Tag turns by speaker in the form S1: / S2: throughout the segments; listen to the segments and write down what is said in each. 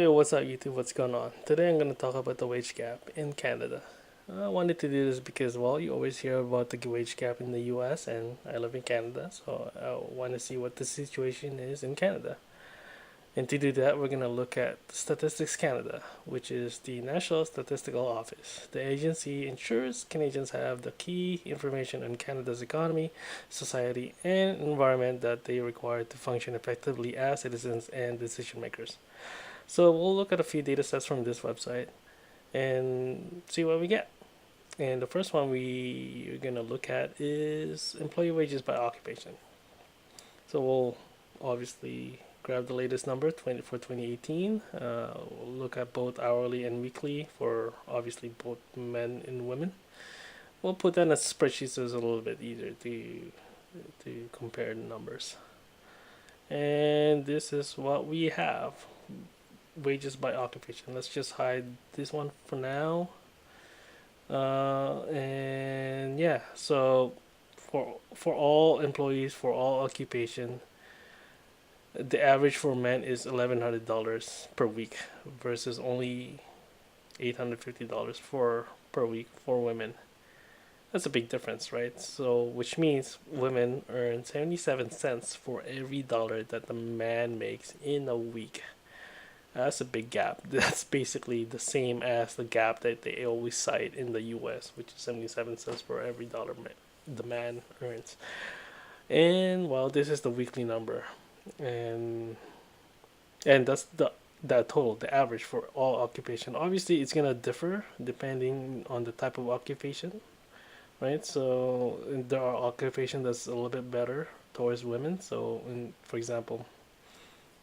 S1: Hey, what's up, YouTube? What's going on? Today I'm going to talk about the wage gap in Canada. I wanted to do this because, well, you always hear about the wage gap in the US, and I live in Canada, so I want to see what the situation is in Canada. And to do that, we're going to look at Statistics Canada, which is the National Statistical Office. The agency ensures Canadians have the key information on Canada's economy, society, and environment that they require to function effectively as citizens and decision makers. So we'll look at a few data sets from this website and see what we get. And the first one we are going to look at is employee wages by occupation. So we'll obviously grab the latest number for 2018. We'll look at both hourly and weekly for obviously both men and women. We'll put that in a spreadsheet so it's a little bit easier to compare the numbers. And this is what we have. Wages by occupation. Let's just hide this one for now. And yeah, so for all employees for all occupation, the average for men is $1,100 per week versus only $850 for per week for women. That's a big difference, right? So which means women earn 77 cents for every dollar that the man makes in a week. That's a big gap. That's basically the same as the gap that they always cite in the US, which is 77 cents for every dollar the man earns. And well, this is the weekly number. And that's the total, the average for all occupation. Obviously, it's gonna differ depending on the type of occupation, right? So there are occupations that's a little bit better towards women. So, for example,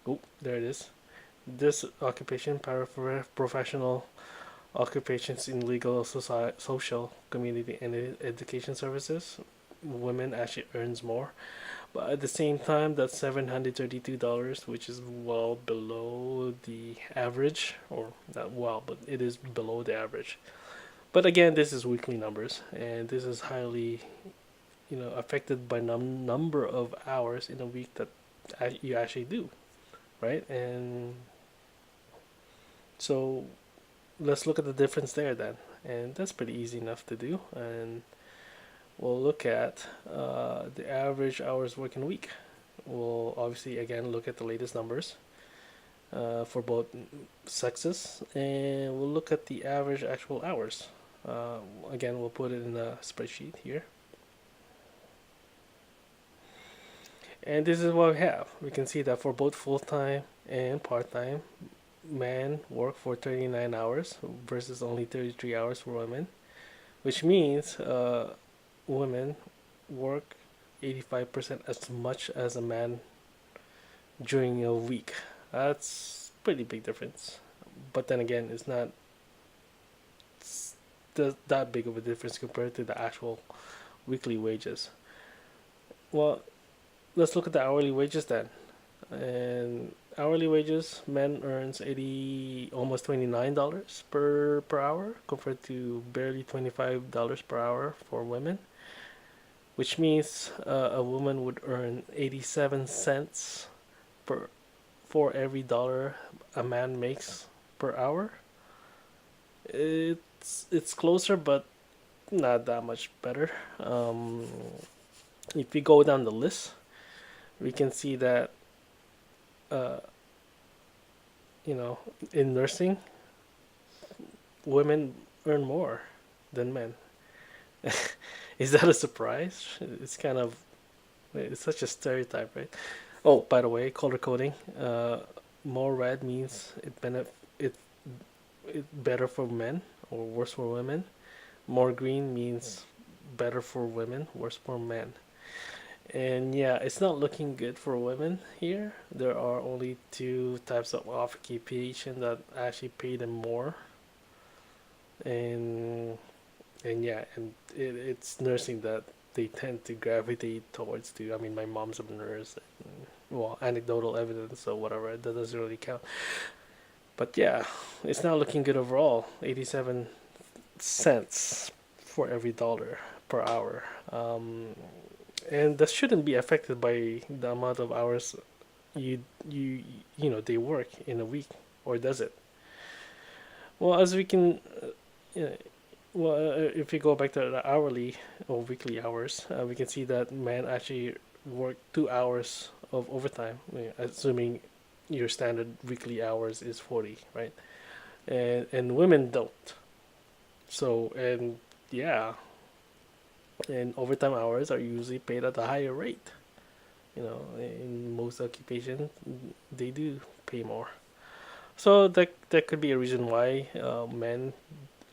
S1: oh, there it is. This occupation, paraprofessional occupations in legal, social, community, and education services, women actually earns more. But at the same time, that's $732, which is well below the average, or not well, but it is below the average. But again, this is weekly numbers, and this is highly, affected by number of hours in a week that you actually do, right? And so let's look at the difference there then. And that's pretty easy enough to do. And we'll look at the average hours working week. We'll obviously again look at the latest numbers for both sexes, and we'll look at the average actual hours. Again, we'll put it in a spreadsheet here. And this is what we have. We can see that for both full time and part time, men work for 39 hours versus only 33 hours for women, which means women work 85% as much as a man during a week. That's pretty big difference. But then again, it's not that big of a difference compared to the actual weekly wages. Well, let's look at the hourly wages then. And hourly wages, men earns 80, almost $29 per hour compared to barely $25 per hour for women, which means a woman would earn 87 cents per for every dollar a man makes per hour. It's closer, but not that much better. If we go down the list, we can see that uh, in nursing, women earn more than men. Is that a surprise? It's such a stereotype, right? Oh, by the way, color coding. More red means it it better for men or worse for women. More green means better for women, worse for men. And yeah, it's not looking good for women here. There are only two types of occupation that actually pay them more, and yeah, and it's nursing that they tend to gravitate towards. To I mean, my mom's a nurse. And, well, anecdotal evidence or whatever that doesn't really count. But yeah, it's not looking good overall. 87 cents for every dollar per hour. And that shouldn't be affected by the amount of hours you they work in a week or does it? Well, as we can, uh, if we go back to the hourly or weekly hours, we can see that men actually work 2 hours of overtime, assuming your standard weekly hours is 40, right? And women don't. So and yeah, and overtime hours are usually paid at a higher rate. In most occupations, they do pay more. So that could be a reason why men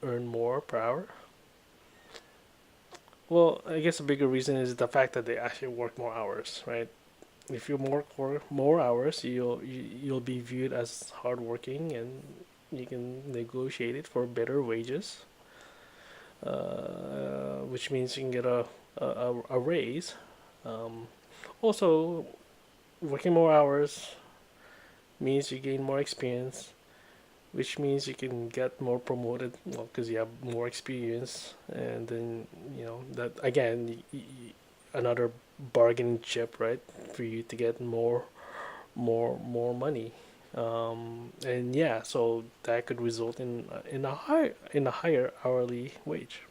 S1: earn more per hour. Well, I guess a bigger reason is the fact that they actually work more hours, right? If you work more hours, you'll be viewed as hardworking, and you can negotiate it for better wages, which means you can get a raise. Um, Also, working more hours means you gain more experience, which means you can get more promoted, well, because you have more experience, and then that again, another bargaining chip, right, for you to get more money. And yeah, so that could result in a higher hourly wage.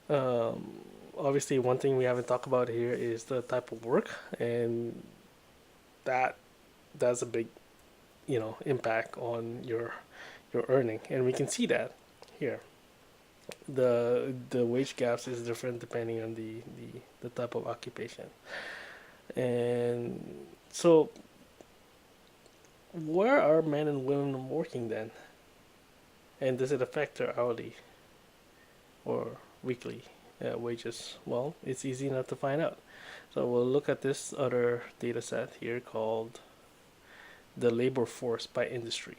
S1: Um, Obviously, one thing we haven't talked about here is the type of work, and that that's a big impact on your earning, and we can see that here. The wage gaps is different depending on the type of occupation, and so where are men and women working then, and does it affect their hourly or weekly wages? Well, it's easy enough to find out. So we'll look at this other data set here called the labor force by industry.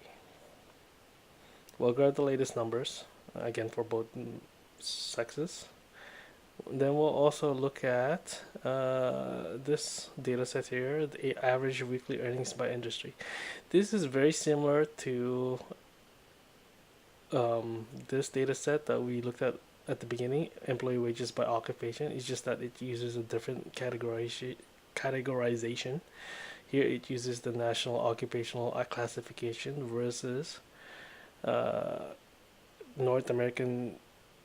S1: We'll grab the latest numbers again for both sexes. Then we'll also look at this data set here, the average weekly earnings by industry. This is very similar to this data set that we looked at the beginning, employee wages by occupation. It's just that it uses a different categorization. Here it uses the National Occupational Classification versus uh, North American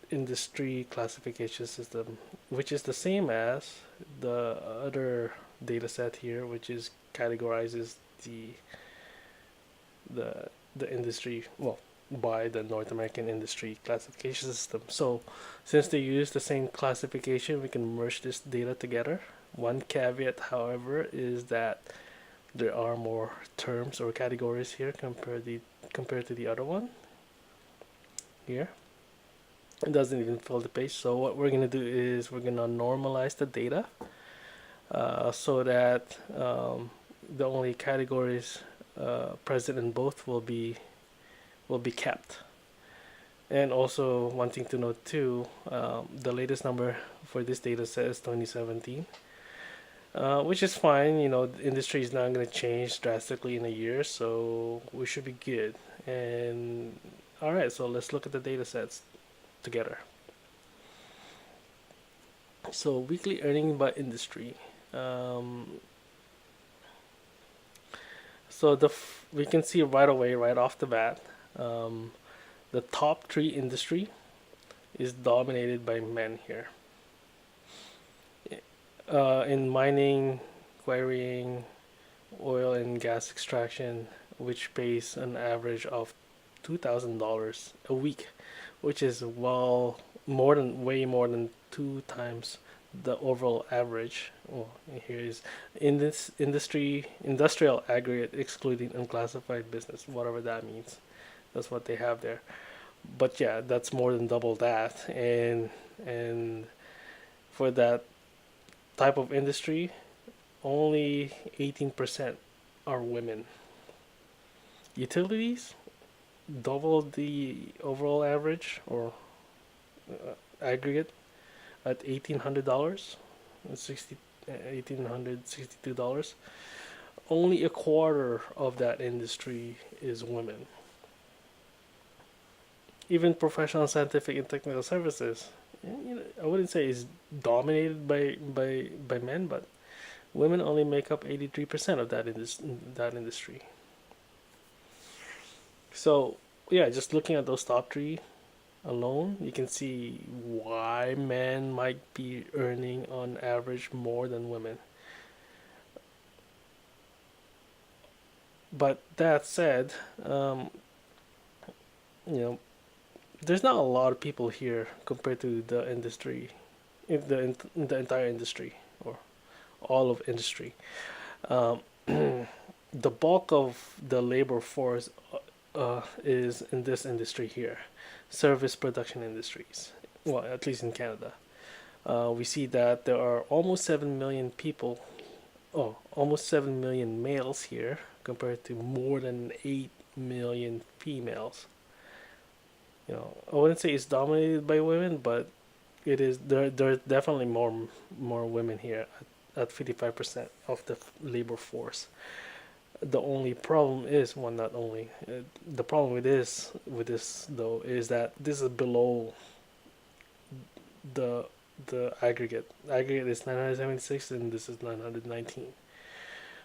S1: Industry Classification System, which is the same as the other data set here, which is categorizes the the industry, well, by the North American Industry Classification System. So since they use the same classification, we can merge this data together. One caveat, however, is that there are more terms or categories here compared to the other one here. It doesn't even fill the page. So what we're gonna do is we're gonna normalize the data so that the only categories present in both will be kept. And also one thing to note too, the latest number for this data set is 2017. Which is fine. The industry is not going to change drastically in a year, so we should be good. And all right, so let's look at the data sets together. So weekly earning by industry. Um, so we can see right away, right off the bat, um, the top three industry is dominated by men here. In mining, quarrying, oil and gas extraction, which pays an average of $2,000 a week, which is way more than two times the overall average. Well, here is in this industrial aggregate excluding unclassified business, whatever that means. That's what they have there. But yeah, that's more than double that, and for that type of industry, only 18% are women. Utilities double the overall average or aggregate at $1,800, $1,862. Only a quarter of that industry is women. Even professional, scientific, and technical services, I wouldn't say is dominated by men, but women only make up 83% of that industry. So yeah, just looking at those top three alone, you can see why men might be earning on average more than women. But that said, um, you know, there's not a lot of people here compared to the industry, in the entire industry or all of industry. Um, the bulk of the labor force is in this industry here, service production industries. Well, at least in Canada, we see that there are almost 7 million people. Oh, almost 7 million males here compared to more than 8 million females. I wouldn't say it's dominated by women, but it is. There's definitely more women here at 55% of the labor force. The only problem is, well, not only the problem with this though is that this is below the the aggregate. Aggregate is 976 and this is 919.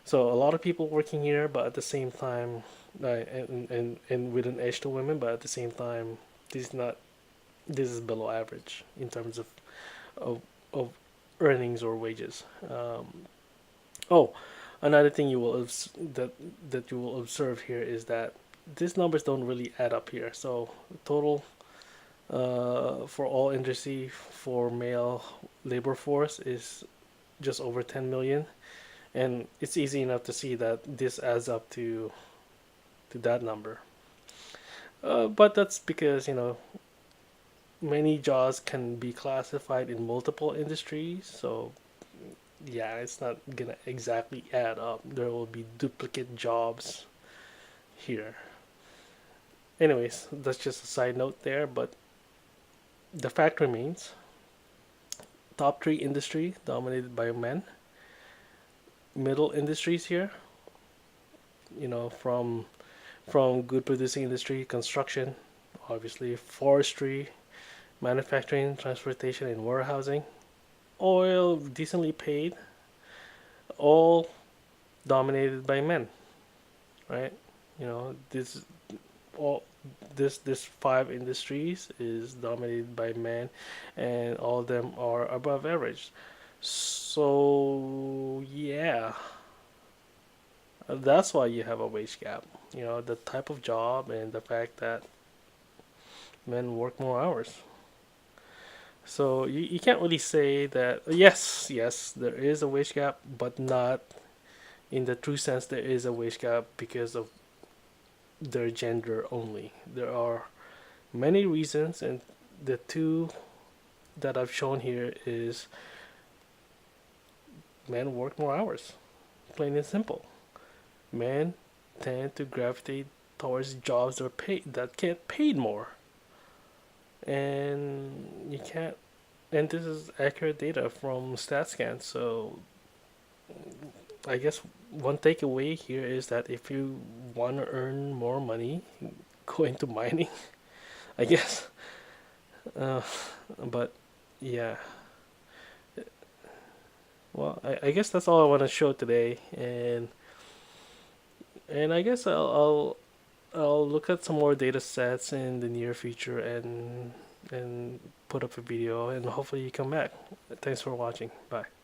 S1: So a lot of people working here, but at the same time, and with an edge to women, but at the same time, this is not this is below average in terms of of earnings or wages. Oh, another thing that you will observe here is that these numbers don't really add up here. So total for all industry for male labor force is just over 10 million, and it's easy enough to see that this adds up to that number. But that's because many jobs can be classified in multiple industries, so yeah, it's not gonna exactly add up. There will be duplicate jobs here. Anyways, that's just a side note there, but the fact remains top three industry dominated by men, middle industries here, from good producing industry, construction, obviously, forestry, manufacturing, transportation, and warehousing, oil, decently paid, all dominated by men, right? This all this five industries is dominated by men, and all of them are above average. So yeah, that's why you have a wage gap. The type of job and the fact that men work more hours. So you can't really say that yes there is a wage gap, but not in the true sense there is a wage gap because of their gender only. There are many reasons, and the two that I've shown here is men work more hours, plain and simple. Men tend to gravitate towards jobs that get paid more, and you can't. And this is accurate data from StatScan. So I guess one takeaway here is that if you want to earn more money, go into mining. I guess. Uh, but yeah, well, I guess that's all I want to show today, and I guess I'll look at some more data sets in the near future and put up a video, and hopefully you come back. Thanks for watching. Bye.